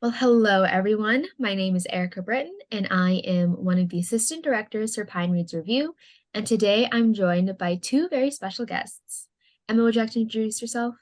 Well, hello everyone. My name is Erica Britton, and I am one of the assistant directors for Pine Reads Review. And today I'm joined by two very special guests. Emma, would you like to introduce yourself?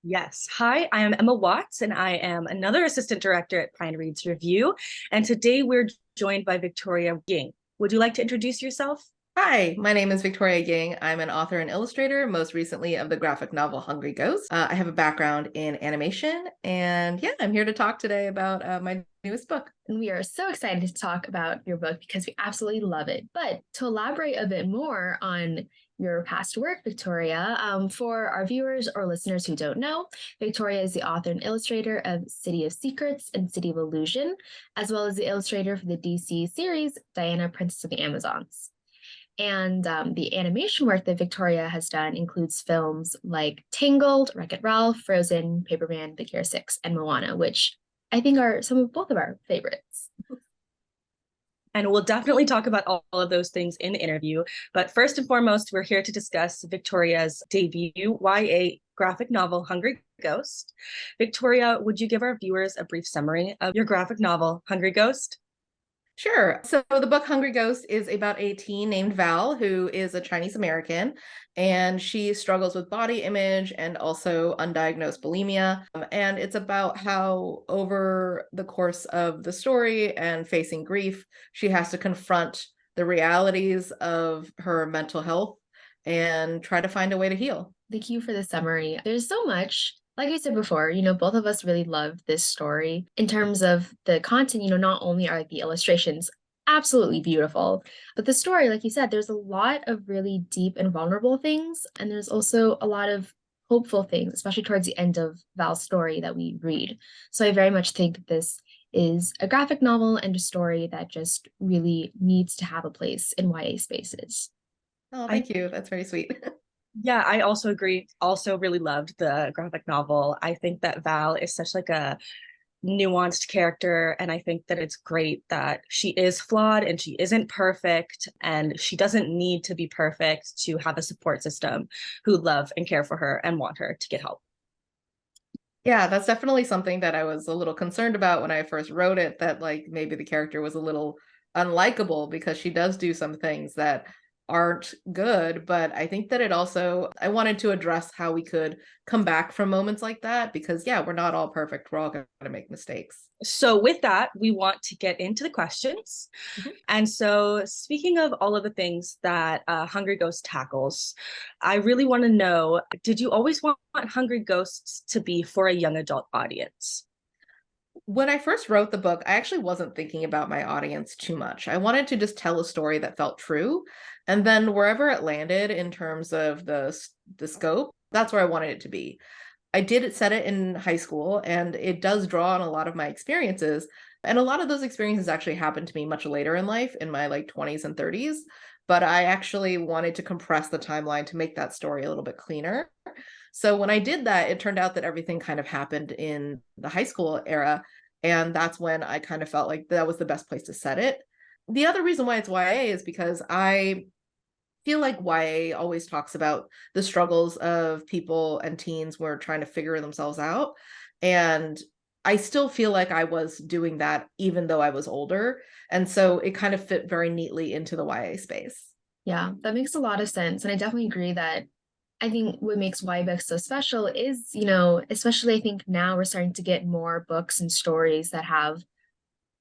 Yes. Hi, I am Emma Watts, and I am another assistant director at Pine Reads Review. And today we're joined by Victoria Ying. Would you like to introduce yourself? Hi, my name is Victoria Ying. I'm an author and illustrator, most recently of the graphic novel Hungry Ghost. I have a background in animation, and yeah, I'm here to talk today about my newest book. And we are so excited to talk about your book because we absolutely love it. But to elaborate a bit more on your past work, Victoria, for our viewers or listeners who don't know, Victoria is the author and illustrator of City of Secrets and City of Illusion, as well as the illustrator for the DC series Diana, Princess of the Amazons. And the animation work that Victoria has done includes films like Tangled, Wreck-It Ralph, Frozen, Paperman, Big Hero 6, and Moana, which I think are some of both of our favorites. And we'll definitely talk about all of those things in the interview. But first and foremost, we're here to discuss Victoria's debut YA graphic novel, Hungry Ghost. Victoria, would you give our viewers a brief summary of your graphic novel, Hungry Ghost? Sure. So the book Hungry Ghost is about a teen named Val who is a Chinese American, and she struggles with body image and also undiagnosed bulimia. And it's about how over the course of the story and facing grief, she has to confront the realities of her mental health and try to find a way to heal. Thank you for the summary. There's so much. Like I said before, both of us really love this story. In terms of the content, not only are the illustrations absolutely beautiful, but the story, like you said, there's a lot of really deep and vulnerable things. And there's also a lot of hopeful things, especially towards the end of Val's story that we read. So I very much think that this is a graphic novel and a story that just really needs to have a place in YA spaces. Oh, I thank you. That's very sweet. Yeah, I also agree. Also really loved the graphic novel. I think that Val is such like a nuanced character, and I think that it's great that she is flawed and she isn't perfect, and she doesn't need to be perfect to have a support system who love and care for her and want her to get help. Yeah, that's definitely something that I was a little concerned about when I first wrote it, that like maybe the character was a little unlikable because she does do some things that aren't good. But I think that it also, I wanted to address how we could come back from moments like that because, yeah, we're not all perfect. We're all going to make mistakes. So with that, we want to get into the questions. Mhm. And so, speaking of all of the things that Hungry Ghost tackles, I really want to know, did you always want Hungry Ghosts to be for a young adult audience? When I first wrote the book, I actually wasn't thinking about my audience too much. I wanted to just tell a story that felt true. And then wherever it landed in terms of the scope, that's where I wanted it to be. I did set it in high school, and it does draw on a lot of my experiences. And a lot of those experiences actually happened to me much later in life, in my like 20s and 30s. But I actually wanted to compress the timeline to make that story a little bit cleaner. So when I did that, it turned out that everything kind of happened in the high school era. And that's when I kind of felt like that was the best place to set it. The other reason why it's YA is because I feel like YA always talks about the struggles of people and teens who are trying to figure themselves out. And I still feel like I was doing that even though I was older. And so it kind of fit very neatly into the YA space. Yeah, that makes a lot of sense. And I definitely agree that I think what makes YA books so special is, especially I think now we're starting to get more books and stories that have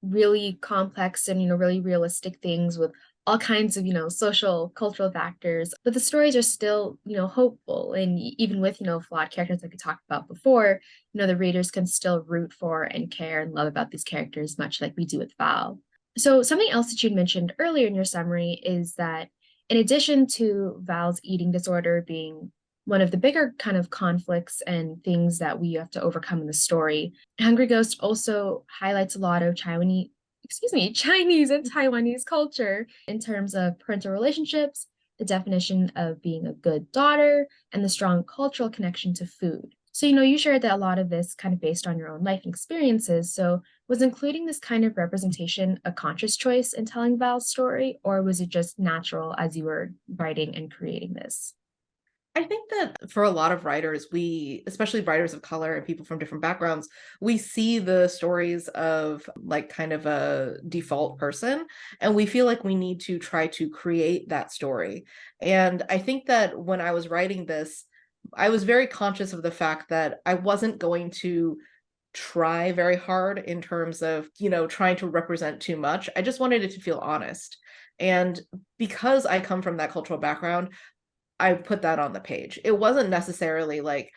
really complex and, really realistic things with all kinds of, social, cultural factors. But the stories are still, hopeful. And even with, flawed characters like we talked about before, the readers can still root for and care and love about these characters, much like we do with Val. So something else that you'd mentioned earlier in your summary is that in addition to Val's eating disorder being one of the bigger kind of conflicts and things that we have to overcome in the story, Hungry Ghost also highlights a lot of Chinese and Taiwanese culture in terms of parental relationships, the definition of being a good daughter, and the strong cultural connection to food. So, you shared that a lot of this kind of based on your own life and experiences. So, was including this kind of representation a conscious choice in telling Val's story, or was it just natural as you were writing and creating this? I think that for a lot of writers, we, especially writers of color and people from different backgrounds, we see the stories of like kind of a default person, and we feel like we need to try to create that story. And I think that when I was writing this, I was very conscious of the fact that I wasn't going to try very hard in terms of, trying to represent too much. I just wanted it to feel honest. And because I come from that cultural background, I put that on the page. It wasn't necessarily like,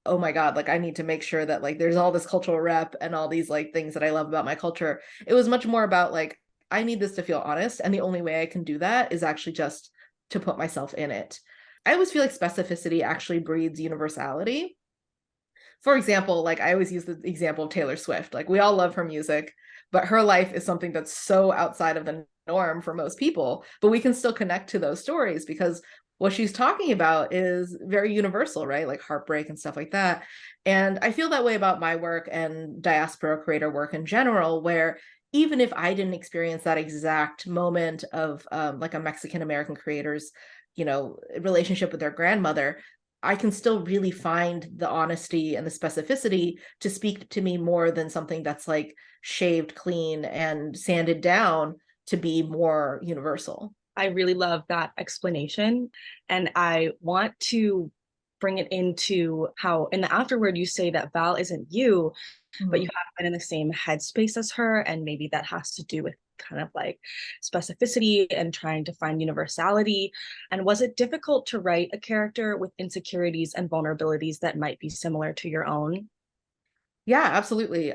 oh my God, like I need to make sure that like there's all this cultural rep and all these like things that I love about my culture. It was much more about like, I need this to feel honest. And the only way I can do that is actually just to put myself in it. I always feel like specificity actually breeds universality. For example, like I always use the example of Taylor Swift. Like we all love her music, but her life is something that's so outside of the norm for most people, but we can still connect to those stories because what she's talking about is very universal, right? Like heartbreak and stuff like that. And I feel that way about my work and diaspora creator work in general, where even if I didn't experience that exact moment of like a Mexican American creator's, relationship with their grandmother, I can still really find the honesty and the specificity to speak to me more than something that's like shaved clean and sanded down to be more universal. I really love that explanation. And I want to bring it into how in the afterword you say that Val isn't you, but you Mhm. have been in the same headspace as her. And maybe that has to do with kind of like specificity and trying to find universality. And was it difficult to write a character with insecurities and vulnerabilities that might be similar to your own? Yeah, absolutely.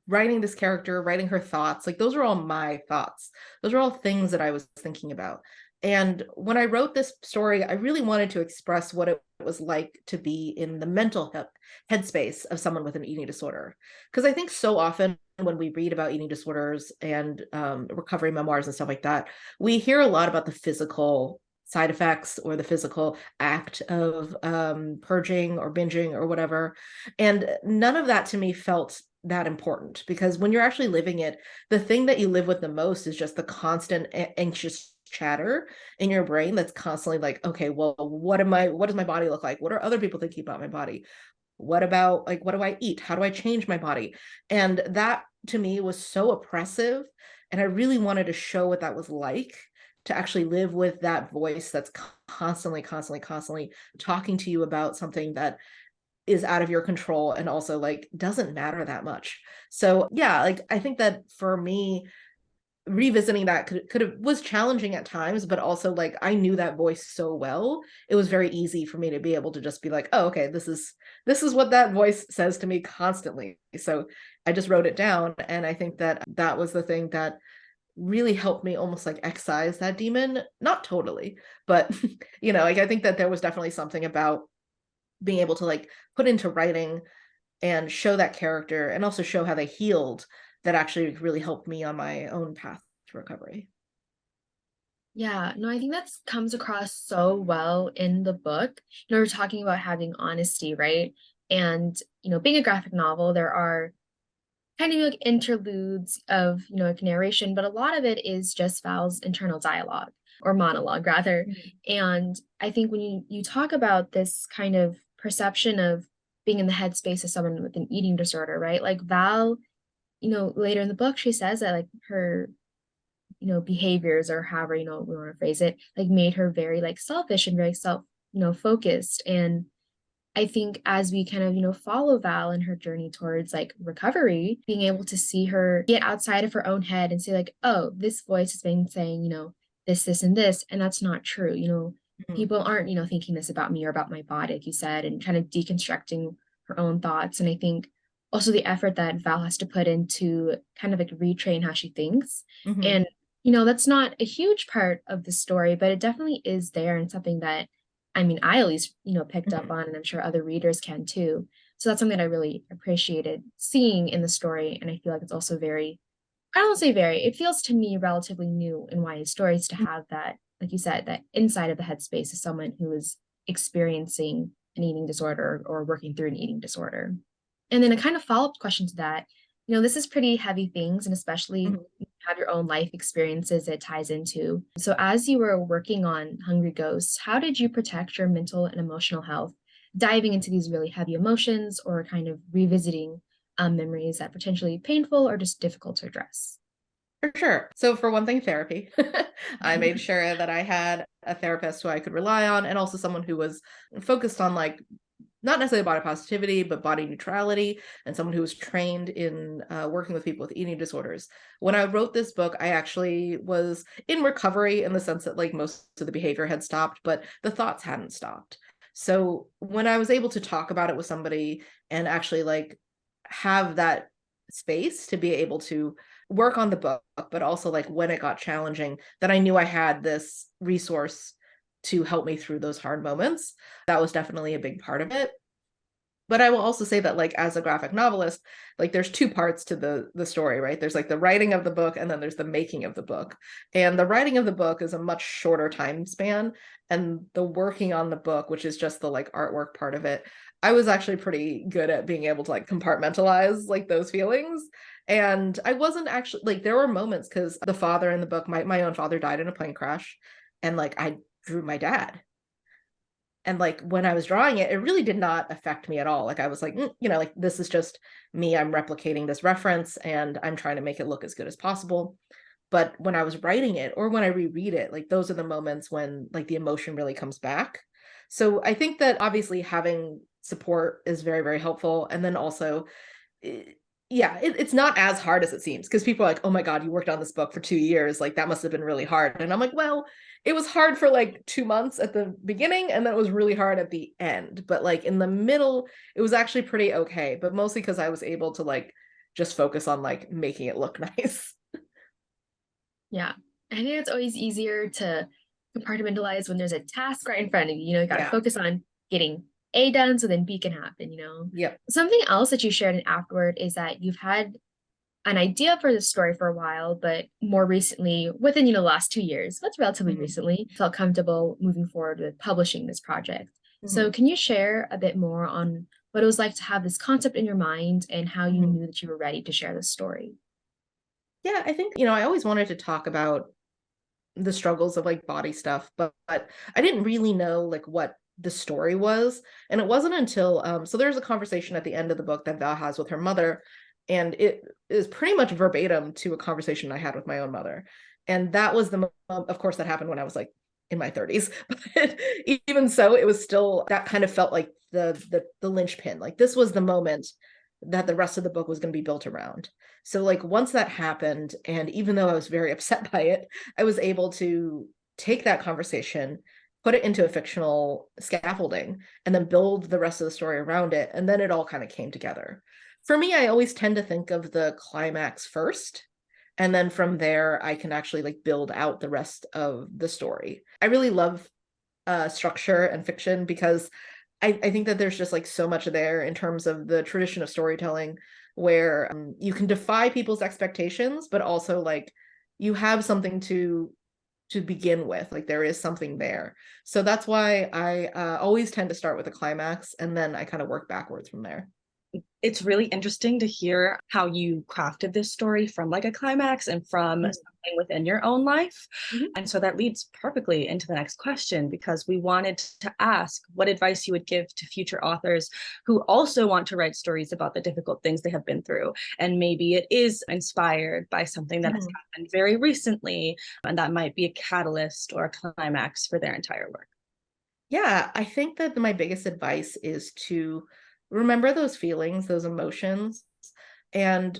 Writing this character, writing her thoughts, like those are all my thoughts. Those are all things that I was thinking about. And when I wrote this story, I really wanted to express what it was like to be in the mental headspace of someone with an eating disorder. Because I think so often when we read about eating disorders and recovery memoirs and stuff like that, we hear a lot about the physical side effects or the physical act of purging or binging or whatever. And none of that to me felt that important because when you're actually living it, the thing that you live with the most is just the constant anxious chatter in your brain that's constantly like, okay, well, what does my body look like? What are other people thinking about my body? What about like, what do I eat? How do I change my body? And that to me was so oppressive. And I really wanted to show what that was like to actually live with that voice that's constantly, constantly, constantly talking to you about something that is out of your control and also like doesn't matter that much. So yeah, like I think that for me, revisiting that could have was challenging at times, but also like I knew that voice so well, it was very easy for me to be able to just be like, oh, okay, this is what that voice says to me constantly. So I just wrote it down, and I think that that was the thing that really helped me almost like excise that demon. Not totally, but like I think that there was definitely something about being able to like put into writing and show that character and also show how they healed that actually really helped me on my own path to recovery. Yeah, no, I think that comes across so well in the book. We're talking about having honesty, right? And, being a graphic novel, there are kind of like interludes of, like narration, but a lot of it is just Val's internal dialogue or monologue rather. Mhm. And I think when you talk about this kind of perception of being in the headspace of someone with an eating disorder, right? Like Val, later in the book, she says that like her behaviors or however, we want to phrase it, like made her very like selfish and very self, focused. And I think as we kind of, follow Val in her journey towards like recovery, being able to see her get outside of her own head and say, like, oh, this voice has been saying, this, and this, and that's not true. Mhm. People aren't, thinking this about me or about my body, like you said, and kind of deconstructing her own thoughts. And I think also the effort that Val has to put into kind of like retrain how she thinks. Mhm. And, that's not a huge part of the story, but it definitely is there and something that I mean, I at least, picked up Mhm. on, and I'm sure other readers can too. So that's something that I really appreciated seeing in the story. And I feel like it's also very, I don't say very, it feels to me relatively new in YA stories to have that, like you said, that inside of the headspace of someone who is experiencing an eating disorder or working through an eating disorder. And then a kind of follow-up question to that, This is pretty heavy things, and especially Mhm. have your own life experiences it ties into. So, as you were working on Hungry Ghosts, how did you protect your mental and emotional health, diving into these really heavy emotions or kind of revisiting memories that potentially painful or just difficult to address? For sure. So for one thing, therapy. I made sure that I had a therapist who I could rely on, and also someone who was focused on like not necessarily body positivity, but body neutrality, and someone who was trained in working with people with eating disorders. When I wrote this book, I actually was in recovery in the sense that like most of the behavior had stopped, but the thoughts hadn't stopped. So when I was able to talk about it with somebody and actually like have that space to be able to work on the book, but also like when it got challenging, that I knew I had this resource to help me through those hard moments. That was definitely a big part of it. But I will also say that like as a graphic novelist, like there's two parts to the story, right? There's like the writing of the book and then there's the making of the book. And the writing of the book is a much shorter time span, and the working on the book, which is just the like artwork part of it, I was actually pretty good at being able to like compartmentalize like those feelings. And I wasn't actually like there were moments because the father in the book, my own father died in a plane crash, and like I drew my dad, and like when I was drawing it, it really did not affect me at all. Like I was like, like this is just me. I'm replicating this reference and I'm trying to make it look as good as possible. But when I was writing it or when I reread it, like those are the moments when like the emotion really comes back. So I think that obviously having support is very, very helpful. And then also eh, yeah, it's not as hard as it seems because people are like, oh my God, you worked on this book for 2 years. Like that must have been really hard. And I'm like, well, it was hard for like 2 months at the beginning and then it was really hard at the end. But like in the middle, it was actually pretty okay. But mostly because I was able to like just focus on like making it look nice. Yeah. I think it's always easier to compartmentalize when there's a task right in front of you. You got to Yeah. focus on getting A done so then B can happen. Yep. Something else that you shared in afterward is that you've had an idea for the story for a while, but more recently, within, the last 2 years, what's relatively Mhm. recently, felt comfortable moving forward with publishing this project. So Mhm. can you share a bit more on what it was like to have this concept in your mind and how you Mhm. knew that you were ready to share the story? Yeah, I think, I always wanted to talk about the struggles of like body stuff, but I didn't really know like what the story was. And it wasn't until so there's a conversation at the end of the book that Val has with her mother, and it is pretty much verbatim to a conversation I had with my own mother. And that was of course that happened when I was like in my 30s. But even so, it was still that kind of felt like the linchpin. Like this was the moment that the rest of the book was going to be built around. So like once that happened, and even though I was very upset by it, I was able to take that conversation, put it into a fictional scaffolding, and then build the rest of the story around it. And then it all kind of came together. For me, I always tend to think of the climax first. And then from there, I can actually like build out the rest of the story. I really love structure and fiction because I think that there's just like so much there in terms of the tradition of storytelling where you can defy people's expectations, but also like you have something to begin with. Like there is something there. So that's why I always tend to start with a climax and then I kind of work backwards from there. It's really interesting to hear how you crafted this story from like a climax and from Mhm. something within your own life. Mhm. And so that leads perfectly into the next question because we wanted to ask what advice you would give to future authors who also want to write stories about the difficult things they have been through. And maybe it is inspired by something that has Mhm. happened very recently, and that might be a catalyst or a climax for their entire work. Yeah, I think that my biggest advice is to remember those feelings, those emotions, and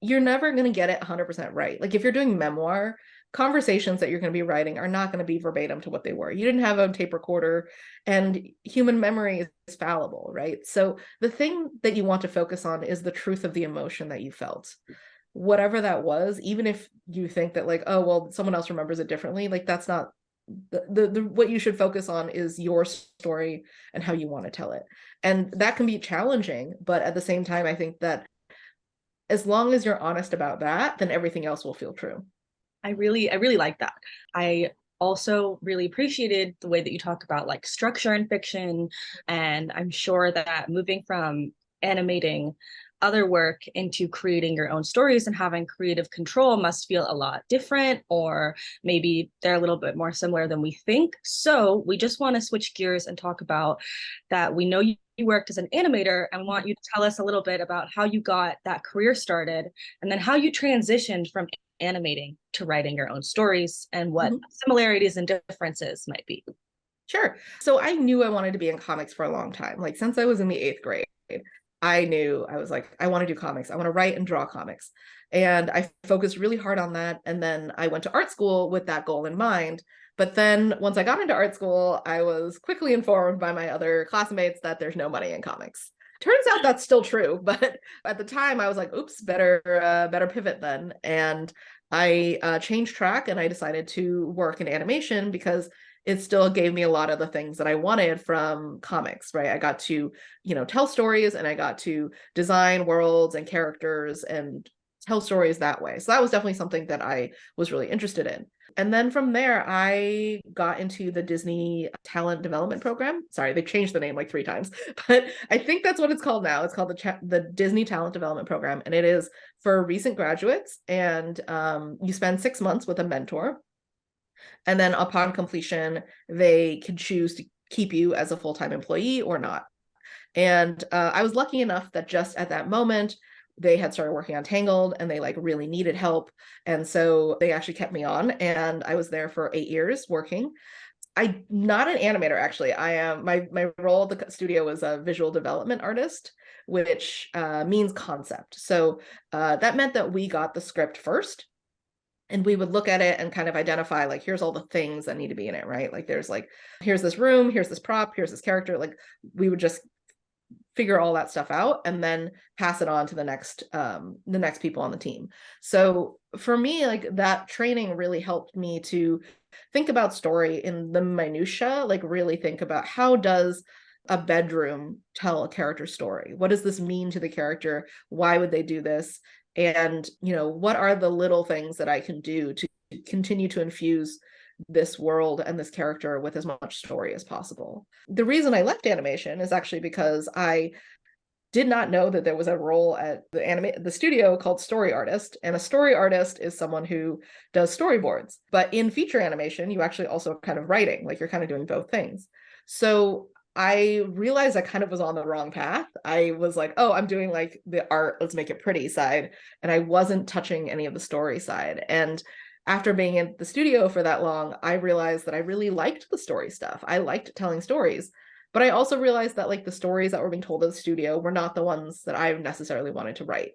you're never going to get it 100% right. Like if you're doing memoir, conversations that you're going to be writing are not going to be verbatim to what they were. You didn't have a tape recorder, and human memory is fallible, right? So the thing that you want to focus on is the truth of the emotion that you felt. Whatever that was, even if you think that like, oh, well, someone else remembers it differently, like that's not the what you should focus on is your story and how you want to tell it. And that can be challenging, but at the same time, I think that as long as you're honest about that, then everything else will feel true. I really like that. I also really appreciated the way that you talk about like structure and fiction. And I'm sure that moving from animating other work into creating your own stories and having creative control must feel a lot different, or maybe they're a little bit more similar than we think. So we just want to switch gears and talk about that. We know you worked as an animator, and we want you to tell us a little bit about how you got that career started, and then how you transitioned from animating to writing your own stories, and what similarities and differences might be. Sure. So I knew I wanted to be in comics for a long time. Like since I was in the 8th grade, I knew I was like, I want to do comics. I want to write and draw comics. And I focused really hard on that. And then I went to art school with that goal in mind. But then once I got into art school, I was quickly informed by my other classmates that there's no money in comics. Turns out that's still true, but at the time I was like, oops, better pivot then. And I changed track and I decided to work in animation because it still gave me a lot of the things that I wanted from comics, right? I got to, tell stories, and I got to design worlds and characters and tell stories that way. So that was definitely something that I was really interested in. And then from there, I got into the Disney Talent Development Program. Sorry, they changed the name like 3 times, but I think that's what it's called now. It's called the Disney Talent Development Program, and it is for recent graduates. And you spend 6 months with a mentor. And then upon completion, they can choose to keep you as a full-time employee or not. And I was lucky enough that just at that moment, they had started working on Tangled and they like really needed help. And so they actually kept me on, and I was there for 8 years working. I'm not an animator, actually. I am my role at the studio was a visual development artist, which means concept. So that meant that we got the script first, and we would look at it and kind of identify like, here's all the things that need to be in it, right? Like there's like, here's this room, here's this prop, here's this character. Like we would just figure all that stuff out and then pass it on to the next people on the team. So for me, like that training really helped me to think about story in the minutia, like really think about, how does a bedroom tell a character story? What does this mean to the character? Why would they do this? And, what are the little things that I can do to continue to infuse this world and this character with as much story as possible? The reason I left animation is actually because I did not know that there was a role at the studio called story artist. And a story artist is someone who does storyboards. But in feature animation, you actually also kind of writing, like you're kind of doing both things. So I realized I kind of was on the wrong path. I was like, oh, I'm doing like the art, let's make it pretty side. And I wasn't touching any of the story side. And after being in the studio for that long, I realized that I really liked the story stuff. I liked telling stories. But I also realized that like the stories that were being told at the studio were not the ones that I necessarily wanted to write.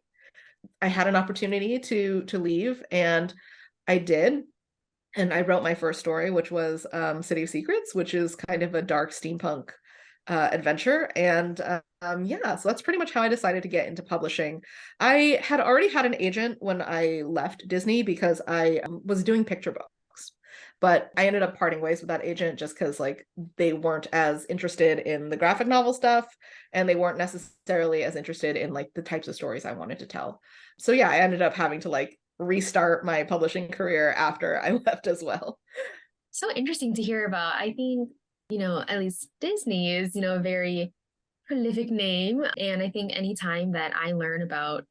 I had an opportunity to leave, and I did. And I wrote my first story, which was City of Secrets, which is kind of a dark steampunk adventure. And yeah, so that's pretty much how I decided to get into publishing. I had already had an agent when I left Disney because I was doing picture books, but I ended up parting ways with that agent just because like they weren't as interested in the graphic novel stuff, and they weren't necessarily as interested in like the types of stories I wanted to tell. So yeah, I ended up having to like restart my publishing career after I left as well. So interesting to hear about. I think, at least Disney is, a very prolific name. And I think anytime that I learn about,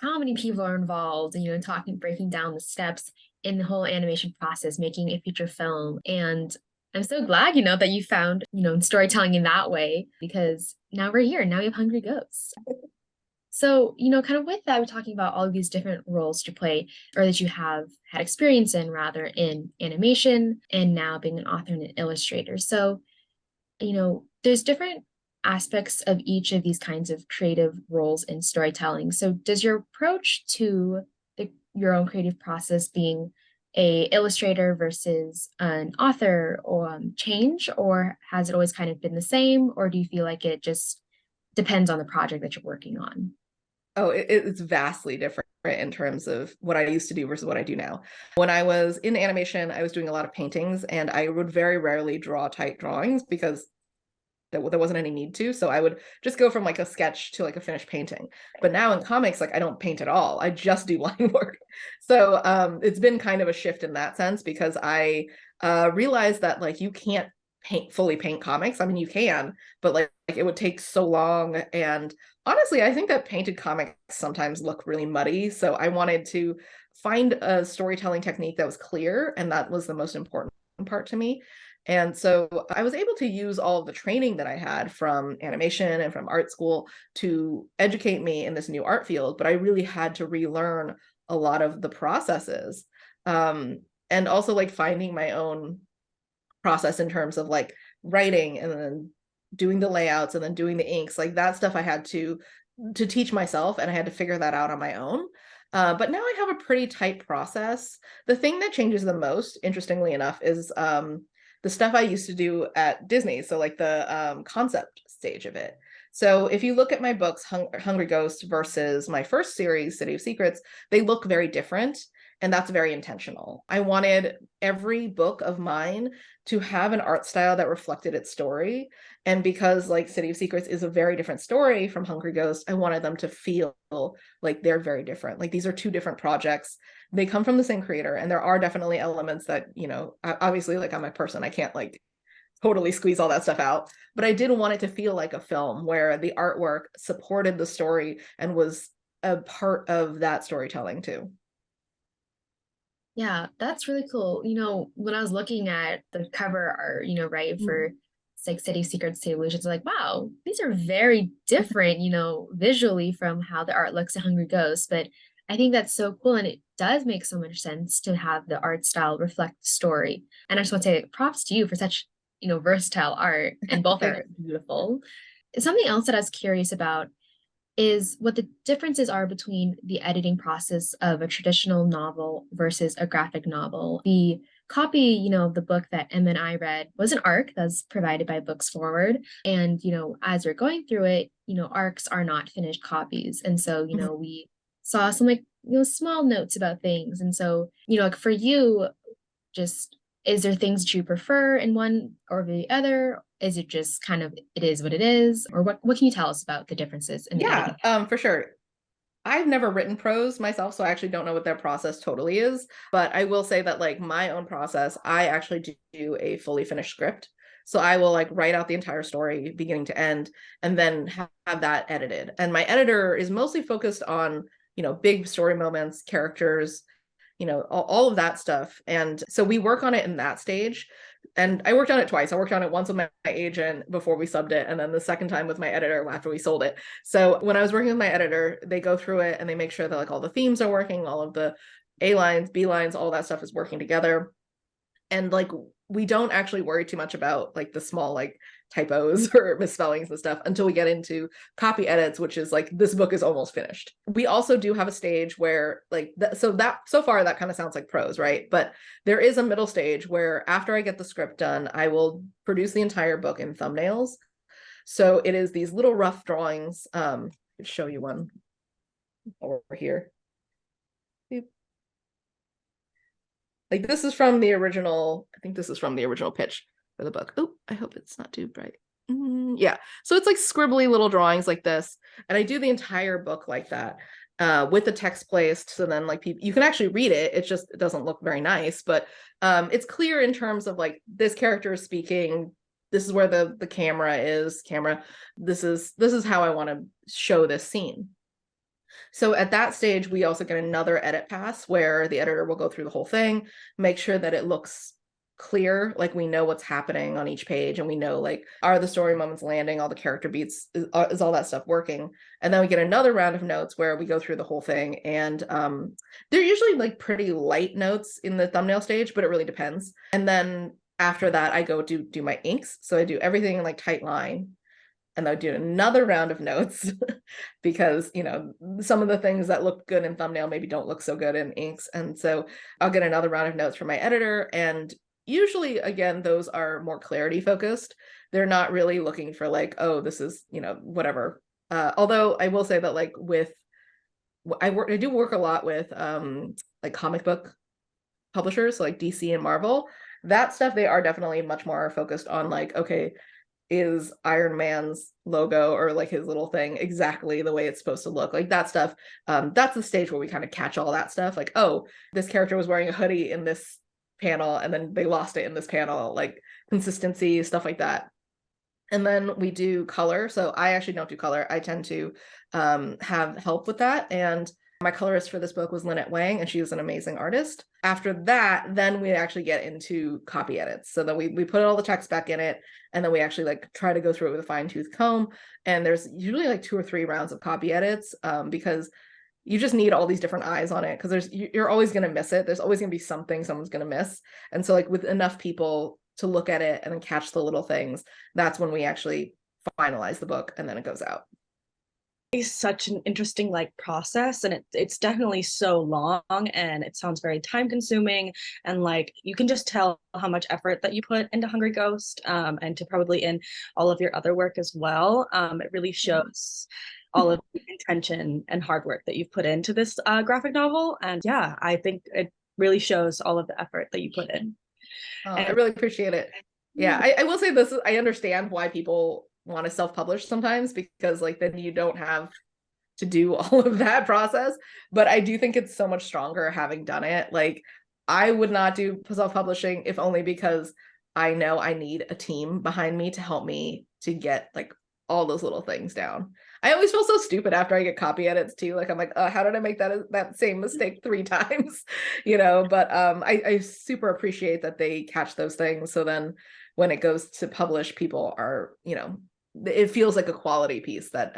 how many people are involved and, breaking down the steps in the whole animation process, making a feature film. And I'm so glad, that you found, storytelling in that way, because now we're here. Now we have Hungry Ghosts. So, kind of with that, we're talking about all of these different roles you play, or that you have had experience in, rather, in animation, and now being an author and an illustrator. So, there's different aspects of each of these kinds of creative roles in storytelling. So, does your approach to your own creative process, being a illustrator versus an author, or change, or has it always kind of been the same, or do you feel like it just depends on the project that you're working on? Oh, it's vastly different in terms of what I used to do versus what I do now. When I was in animation, I was doing a lot of paintings, and I would very rarely draw tight drawings because there wasn't any need to. So I would just go from like a sketch to like a finished painting. But now in comics, like I don't paint at all. I just do line work. So it's been kind of a shift in that sense, because I realized that like you can't fully paint comics. I mean, you can, but like it would take so long. And honestly, I think that painted comics sometimes look really muddy. So I wanted to find a storytelling technique that was clear, and that was the most important part to me. And so I was able to use all of the training that I had from animation and from art school to educate me in this new art field, but I really had to relearn a lot of the processes. And also like finding my own process in terms of like writing and then doing the layouts and then doing the inks. Like that stuff I had to teach myself, and I had to figure that out on my own. But now I have a pretty tight process. The thing that changes the most, interestingly enough, is the stuff I used to do at Disney. So like the concept stage of it. So if you look at my books, Hungry Ghost versus my first series, City of Secrets, they look very different. And that's very intentional. I wanted every book of mine to have an art style that reflected its story. And because like City of Secrets is a very different story from Hungry Ghost, I wanted them to feel like they're very different. Like these are two different projects. They come from the same creator, and there are definitely elements that, you know, obviously like I'm a person, I can't like totally squeeze all that stuff out. But I did want it to feel like a film where the artwork supported the story and was a part of that storytelling too. Yeah, that's really cool. When I was looking at the cover art, right, for like City Secrets to Illusions, like, wow, these are very different, visually from how the art looks in Hungry Ghosts. But I think that's so cool. And it does make so much sense to have the art style reflect the story. And I just want to say props to you for such, versatile art. And both Thank are beautiful. Something else that I was curious about is what the differences are between the editing process of a traditional novel versus a graphic novel. The copy, of the book that Emma and I read was an ARC that was provided by Books Forward. And, as we're going through it, ARCs are not finished copies. And so, we saw some like, small notes about things. And so, like for you, just is there things that you prefer in one or the other? Is it just kind of it is what it is? Or what can you tell us about the differences in the Yeah, editing? for sure. I've never written prose myself, so I actually don't know what their process totally is. But I will say that like my own process, I actually do a fully finished script. So I will like write out the entire story beginning to end and then have that edited. And my editor is mostly focused on, big story moments, characters, all of that stuff. And so we work on it in that stage. And I worked on it twice. I worked on it once with my agent before we subbed it, and then the second time with my editor after we sold it. So when I was working with my editor, they go through it and they make sure that like all the themes are working, all of the A lines, B lines, all that stuff is working together. And like we don't actually worry too much about like the small like typos or misspellings and stuff until we get into copy edits, which is like this book is almost finished. We also do have a stage where like so far that kind of sounds like prose, right? But there is a middle stage where after I get the script done, I will produce the entire book in thumbnails. So it is these little rough drawings. I'll show you one over here. Like this is from the original, I think this is from the original pitch for the book. Oh, I hope it's not too bright. Yeah. So it's like scribbly little drawings like this. And I do the entire book like that with the text placed. So then like you can actually read it. It doesn't look very nice, but it's clear in terms of like this character is speaking. This is where the camera is. This is how I want to show this scene. So at that stage, we also get another edit pass where the editor will go through the whole thing, make sure that it looks clear, like we know what's happening on each page, and we know like are the story moments landing, all the character beats, is all that stuff working. And then we get another round of notes where we go through the whole thing, and they're usually like pretty light notes in the thumbnail stage, but it really depends. And then after that, I go do my inks. So I do everything in like tight line, and I'll do another round of notes because, some of the things that look good in thumbnail maybe don't look so good in inks. And so I'll get another round of notes from my editor. And usually, again, those are more clarity focused. They're not really looking for like, oh, this is, whatever. Although I will say that like I do work a lot with like comic book publishers, so like DC and Marvel. That stuff, they are definitely much more focused on like, okay, is Iron Man's logo or like his little thing exactly the way it's supposed to look, like that stuff. That's the stage where we kind of catch all that stuff, like, oh, this character was wearing a hoodie in this panel and then they lost it in this panel, like consistency, stuff like that. And then we do color. So I actually don't do color. I tend to have help with that. And my colorist for this book was Lynette Wang, and she was an amazing artist. After that, then we actually get into copy edits. So then we put all the text back in it, and then we actually like try to go through it with a fine-tooth comb. And there's usually like 2 or 3 rounds of copy edits because you just need all these different eyes on it, because you're always going to miss it. There's always going to be something someone's going to miss. And so like with enough people to look at it and then catch the little things, that's when we actually finalize the book and then it goes out. It's such an interesting like process, and it's definitely so long, and it sounds very time consuming, and like you can just tell how much effort that you put into Hungry Ghost, and to probably in all of your other work as well. It really shows all of the intention and hard work that you've put into this graphic novel, and yeah, I think it really shows all of the effort that you put in. I really appreciate it. Yeah, I will say this, I understand why people want to self-publish sometimes, because like then you don't have to do all of that process. But I do think it's so much stronger having done it. Like I would not do self-publishing if only because I know I need a team behind me to help me to get like all those little things down. I always feel so stupid after I get copy edits too. Like I'm like, how did I make that same mistake 3 times? But I super appreciate that they catch those things. So then when it goes to publish, people are, it feels like a quality piece that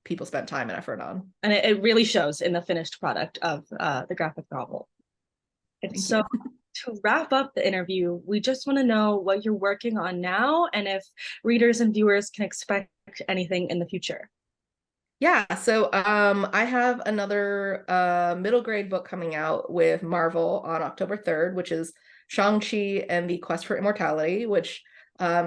people spent time and effort on. And it really shows in the finished product of the graphic novel. And so to wrap up the interview, we just want to know what you're working on now, and if readers and viewers can expect anything in the future. Yeah, so I have another middle grade book coming out with Marvel on October 3rd, which is Shang-Chi and the Quest for Immortality, which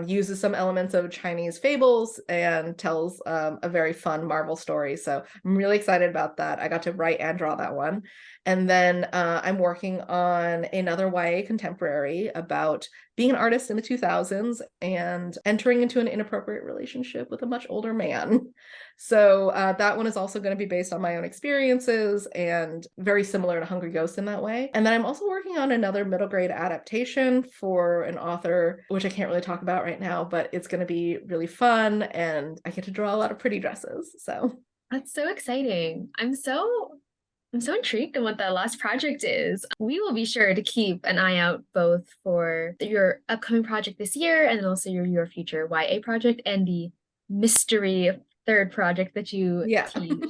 uses some elements of Chinese fables and tells a very fun Marvel story. So I'm really excited about that. I got to write and draw that one. And then I'm working on another YA contemporary about being an artist in the 2000s and entering into an inappropriate relationship with a much older man. So that one is also going to be based on my own experiences and very similar to Hungry Ghost in that way. And then I'm also working on another middle grade adaptation for an author, which I can't really talk about right now, but it's going to be really fun and I get to draw a lot of pretty dresses. So That's so exciting. I'm so intrigued in what that last project is. We will be sure to keep an eye out both for your upcoming project this year and then also your future YA project and the mystery 3rd project that you teased.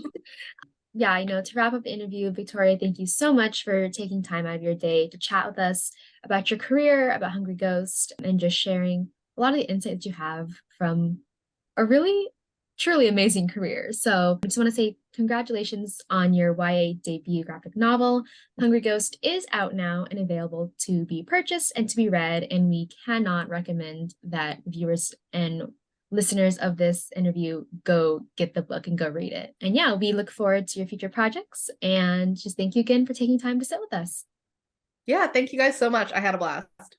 Yeah, to wrap up the interview, Victoria, thank you so much for taking time out of your day to chat with us about your career, about Hungry Ghost, and just sharing a lot of the insights you have from a really truly amazing career. So I just want to say congratulations on your YA debut graphic novel. Hungry Ghost is out now and available to be purchased and to be read, and we cannot recommend that viewers and listeners of this interview go get the book and go read it. And yeah, we look forward to your future projects, and just thank you again for taking time to sit with us. Yeah, thank you guys so much. I had a blast.